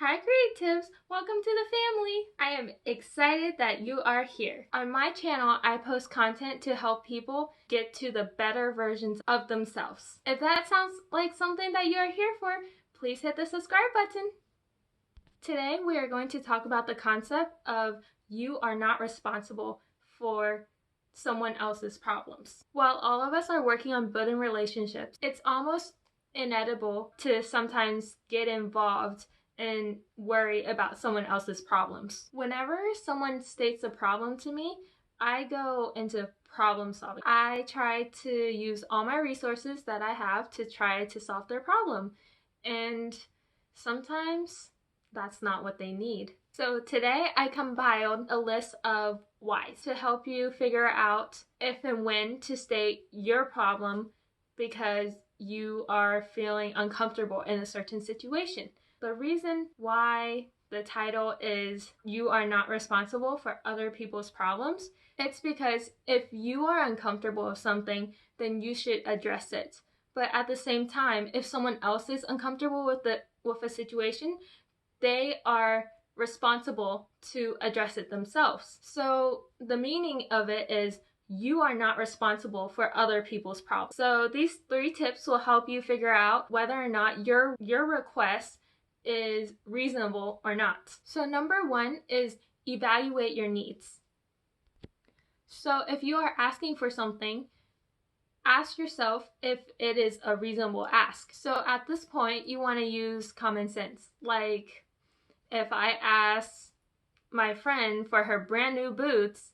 Hi Create-tives! Welcome to the family! I am excited that you are here. On my channel, I post content to help people get to the better versions of themselves. If that sounds like something that you are here for, please hit the subscribe button. Today we are going to talk about the concept of you are not responsible for someone else's problems. While all of us are working on building relationships, it's almost inevitable to sometimes get involved and worry about someone else's problems. Whenever someone states a problem to me, I go into problem solving. I try to use all my resources that I have to try to solve their problem. And sometimes that's not what they need. So today I compiled a list of whys to help you figure out if and when to state your problem because you are feeling uncomfortable in a certain situation. The reason why the title is You Are Not Responsible for Other People's Problems, it's because if you are uncomfortable with something, then you should address it. But at the same time, if someone else is uncomfortable with a situation, they are responsible to address it themselves. So the meaning of it is you are not responsible for other people's problems. So these 3 tips will help you figure out whether or not your request is reasonable or not. So number 1 is evaluate your needs. So if you are asking for something, ask yourself if it is a reasonable ask. So at this point, you want to use common sense. Like if I ask my friend for her brand new boots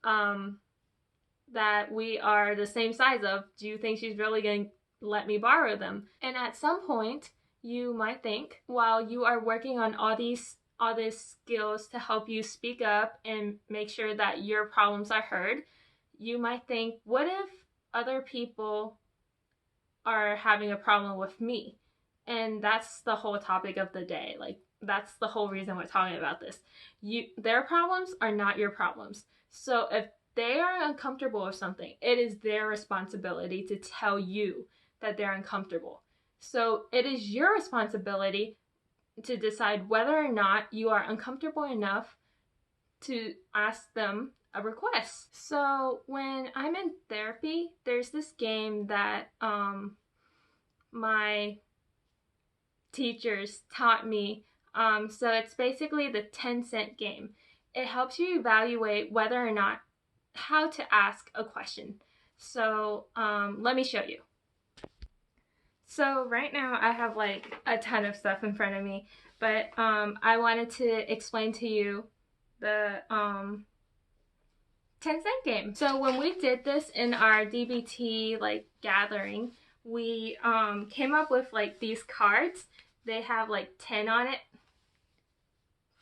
that we are the same size of, do you think she's really going to let me borrow them? And at some point, you might think, while you are working on all these skills to help you speak up and make sure that your problems are heard, you might think, what if other people are having a problem with me? And that's the whole topic of the day. Like, that's the whole reason we're talking about this. Their problems are not your problems. So if they are uncomfortable with something, it is their responsibility to tell you that they're uncomfortable. So it is your responsibility to decide whether or not you are uncomfortable enough to ask them a request. So when I'm in therapy, there's this game that my teachers taught me. So it's basically the 10-cent game. It helps you evaluate whether or not how to ask a question. So let me show you. So right now I have like a ton of stuff in front of me, but I wanted to explain to you the 10-cent game. So when we did this in our DBT like gathering, we came up with like these cards. They have like 10 on it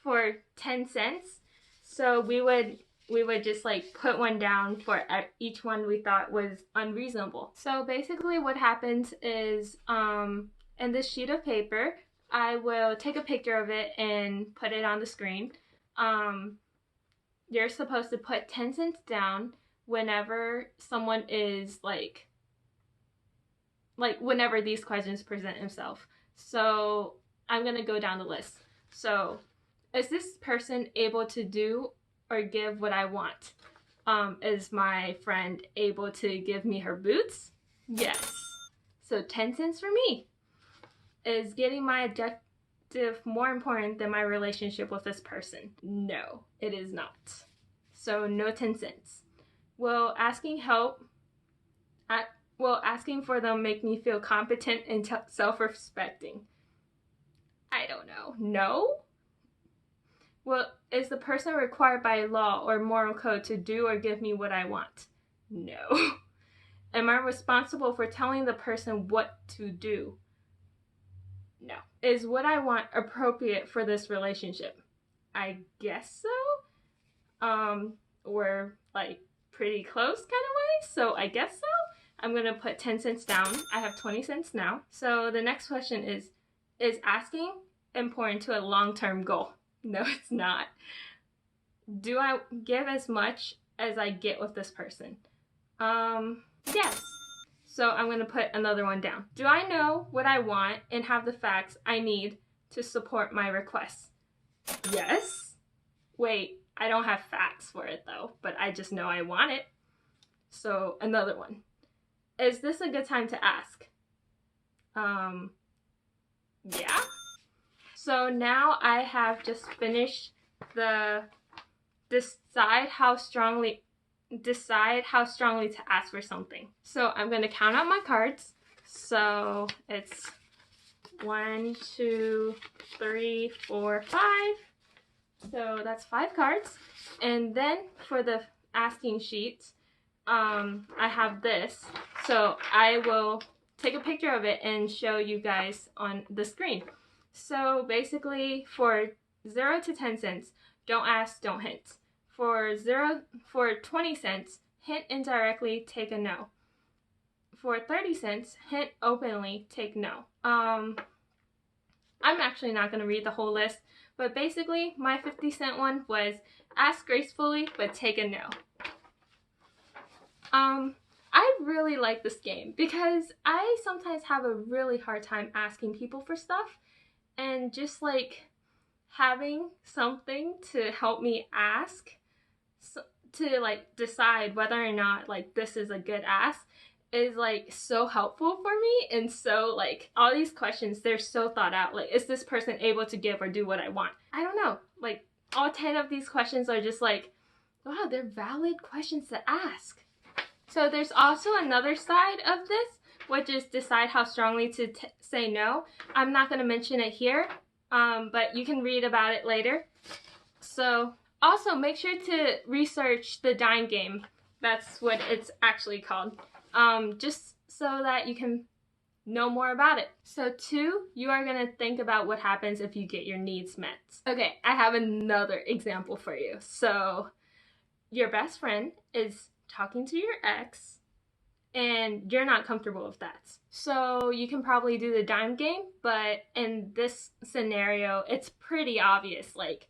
for 10 cents. So we would just like put one down for each one we thought was unreasonable. So basically what happens is in this sheet of paper, I will take a picture of it and put it on the screen. You're supposed to put 10 cents down whenever someone is like whenever these questions present themselves. So I'm gonna go down the list. So is this person able to do or give what I want? Is my friend able to give me her boots? Yes. So 10 cents for me. Is getting my objective more important than my relationship with this person? No, it is not. So no 10 cents. Will asking for them make me feel competent and self-respecting? I don't know. No? Well, is the person required by law or moral code to do or give me what I want? No. Am I responsible for telling the person what to do? No. Is what I want appropriate for this relationship? I guess so. We're like pretty close kind of way, so I guess so. I'm gonna put 10 cents down. I have 20 cents now. So the next question is asking important to a long-term goal? No, it's not. Do I give as much as I get with this person? Yes. So I'm going to put another one down. Do I know what I want and have the facts I need to support my request? Yes. Wait, I don't have facts for it though, but I just know I want it. So another one. Is this a good time to ask? Yeah. So now I have just finished the decide how strongly to ask for something. So I'm going to count out my cards. So it's 1, 2, 3, 4, 5. So that's 5 cards. And then for the asking sheets, I have this. So I will take a picture of it and show you guys on the screen. So basically for 0 to 10 cents, don't ask, don't hint. For 20 cents, hint indirectly, take a no. For 30 cents, hint openly, take no. I'm actually not going to read the whole list, but basically my 50-cent one was ask gracefully, but take a no. I really like this game because I sometimes have a really hard time asking people for stuff, and just like having something to help me ask, to like decide whether or not like this is a good ask is like so helpful for me. And so like all these questions, they're so thought out. Like, is this person able to give or do what I want? I don't know. Like all 10 of these questions are just like, wow, they're valid questions to ask. So there's also another side of this, which is decide how strongly to say no. I'm not going to mention it here, but you can read about it later. So also make sure to research the DIME game. That's what it's actually called, just so that you can know more about it. So 2, you are going to think about what happens if you get your needs met. Okay, I have another example for you. So your best friend is talking to your ex and you're not comfortable with that. So you can probably do the DIME game, but in this scenario, it's pretty obvious, like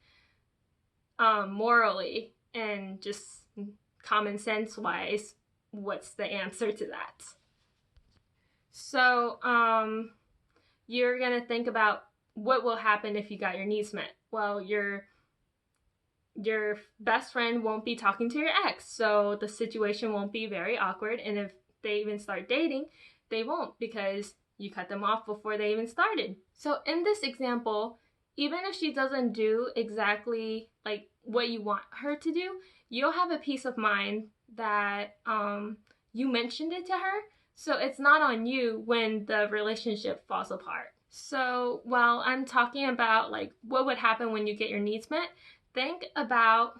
morally and just common sense wise, what's the answer to that. So you're gonna think about what will happen if you got your needs met. Well, your best friend won't be talking to your ex, so the situation won't be very awkward, and if they even start dating, they won't, because you cut them off before they even started. So in this example, even if she doesn't do exactly like what you want her to do, you'll have a peace of mind that you mentioned it to her, so it's not on you when the relationship falls apart. So while I'm talking about like what would happen when you get your needs met, think about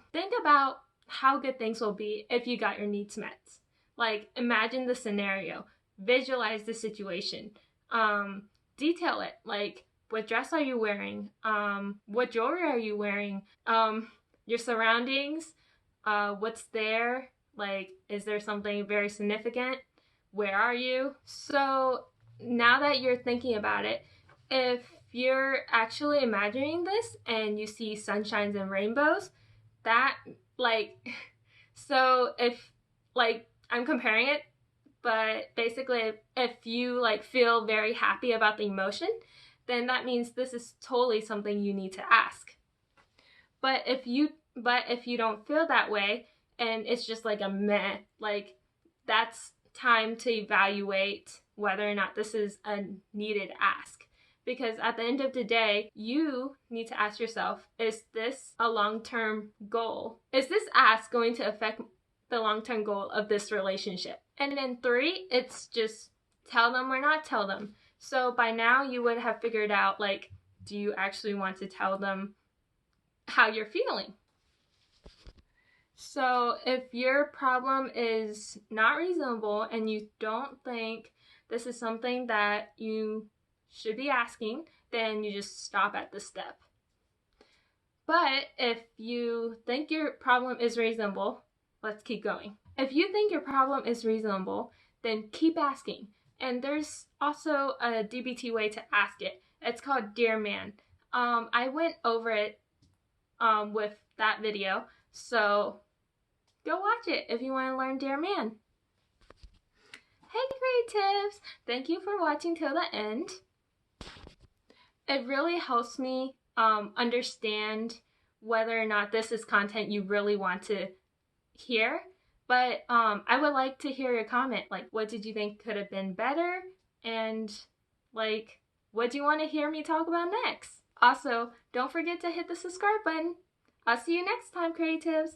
how good things will be if you got your needs met. Like imagine the scenario, visualize the situation, detail it, like what dress are you wearing, what jewelry are you wearing, your surroundings, what's there, like is there something very significant, where are you? So now that you're thinking about it, if you're actually imagining this and you see sunshines and rainbows, that like, so if like I'm comparing it, but basically if you like feel very happy about the emotion, then that means this is totally something you need to ask. But if you don't feel that way and it's just like a meh, like that's time to evaluate whether or not this is a needed ask. Because at the end of the day, you need to ask yourself, is this a long-term goal? Is this ask going to affect the long-term goal of this relationship? And then 3, it's just tell them or not tell them. So by now you would have figured out, like, do you actually want to tell them how you're feeling? So if your problem is not reasonable and you don't think this is something that you should be asking, then you just stop at this step. But if you think your problem is reasonable, let's keep going. If you think your problem is reasonable, then keep asking. And there's also a DBT way to ask it. It's called Dear Man. I went over it with that video, so go watch it if you want to learn Dear Man. Hey Create-tives! Thank you for watching till the end. It really helps me understand whether or not this is content you really want to hear. But I would like to hear your comment. Like, what did you think could have been better? And, like, what do you want to hear me talk about next? Also, don't forget to hit the subscribe button. I'll see you next time, Create-tives.